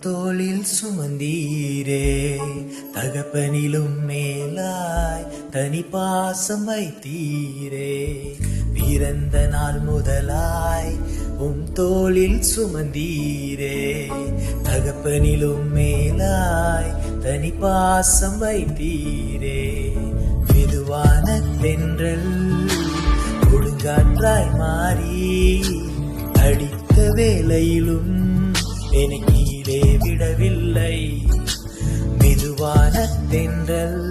தோளில் சுமந்தீரே, தகப்பனிலும் மேலாய் தனி பாசம் வைத்தீரே. பிறந்த நாள் முதலாய் தோளில் சுமந்தீரே, தகப்பனிலும் மேலாய் தனி பாசம் வைத்தீரே. மெதுவான தென்றல் கொடுங்காற்றாய் மாறி அடித்த வேளையிலும் என்னை கீழே விடவில்லை. மெதுவான தென்றல்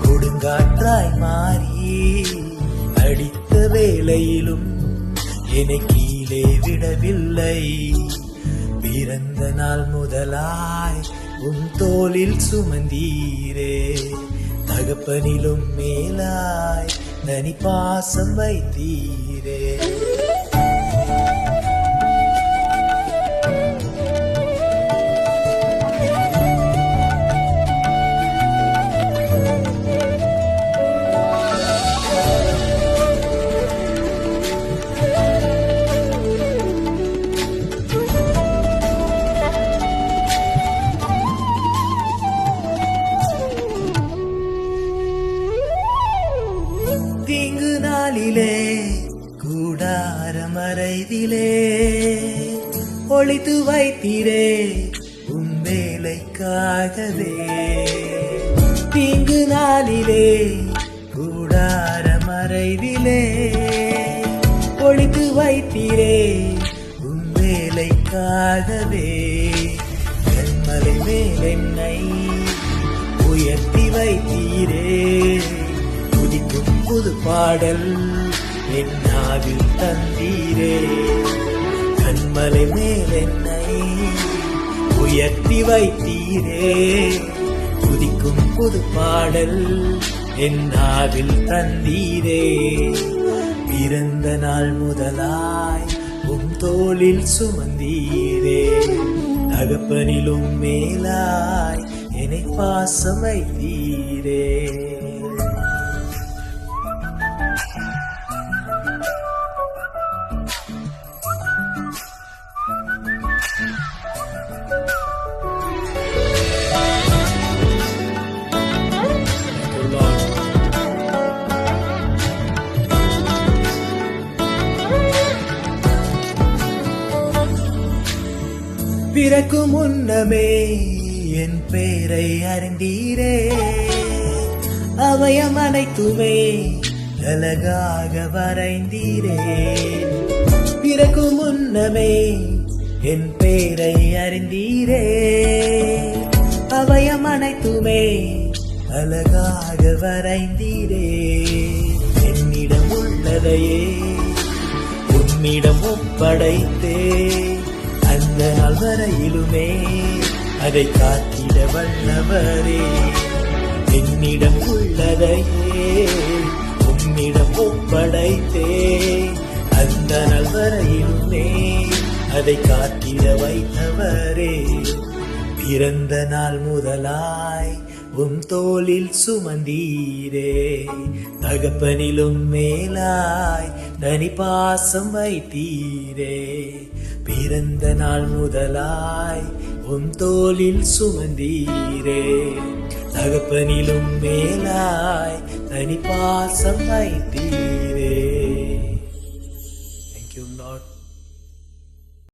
கொடுங்காற்றாய் மாறி அடித்த வேளையிலும் என்னை கீழே விடவில்லை. பிறந்த நாள் முதலாய் தோளில் சுமந்தீரே, தகப்பனிலும் மேலாய் தனி பாசம் வைத்தீரே. தீங்கு நாளிலே கூடாரம் மறைவிலே ஒளித்து வைத்தீரே வேலைக்காகவே. தீங்கு நாளிலே கூடாரம் மறைவிலே ஒளித்து வைத்தீரே வேலைக்காகவே. கண்மலை மேல் என்னை உயர்த்தி வைத்தீரே, துதிக்கும் புது பாடல் என் நாவில் தந்தீரே. கண்மலை மேல் என்னை உயர்த்தி வைத்தீரே, துதிக்கும் புது பாடல் என் நாவில் தந்தீரே. பிறந்த நாள் முதலாய் தோளில் சுமந்தீரே, தகப்பனிலும் மேலாய் என்னை பாசம் வைத்தீரே. பிறக்கும் முன்னமே என் பேரை அறிந்தீரே, அவயம் அனைத்துமே அழகாக வரைந்தீரே. பிறக்கும் முன்னமே என் பேரை அறிந்தீரே, அவயம் அனைத்துமே அழகாக வரைந்தீரே. என்னிடம் உள்ளதையே உன்னிடம் ஒப்படைத்தே, அந்த நாள் வரையிலுமே அதை காத்திட வல்லவரே. என்னிடம் உள்ளதையே உன்னிடம் ஒப்படைத்தே, அந்த நாள் வரையிலுமே அதை காத்திட வைத்தவரே. பிறந்த நாள் முதலாய் தோளில் சுமந்தீரே, தகப்பனிலும் மேலாய் தனி பாசம் வைத்தீரே. பிறந்த நாள் முதலாய் தோளில் சுமந்தீரே, தகப்பனிலும் மேலாய் தனி பாசம் வைத்தீரே.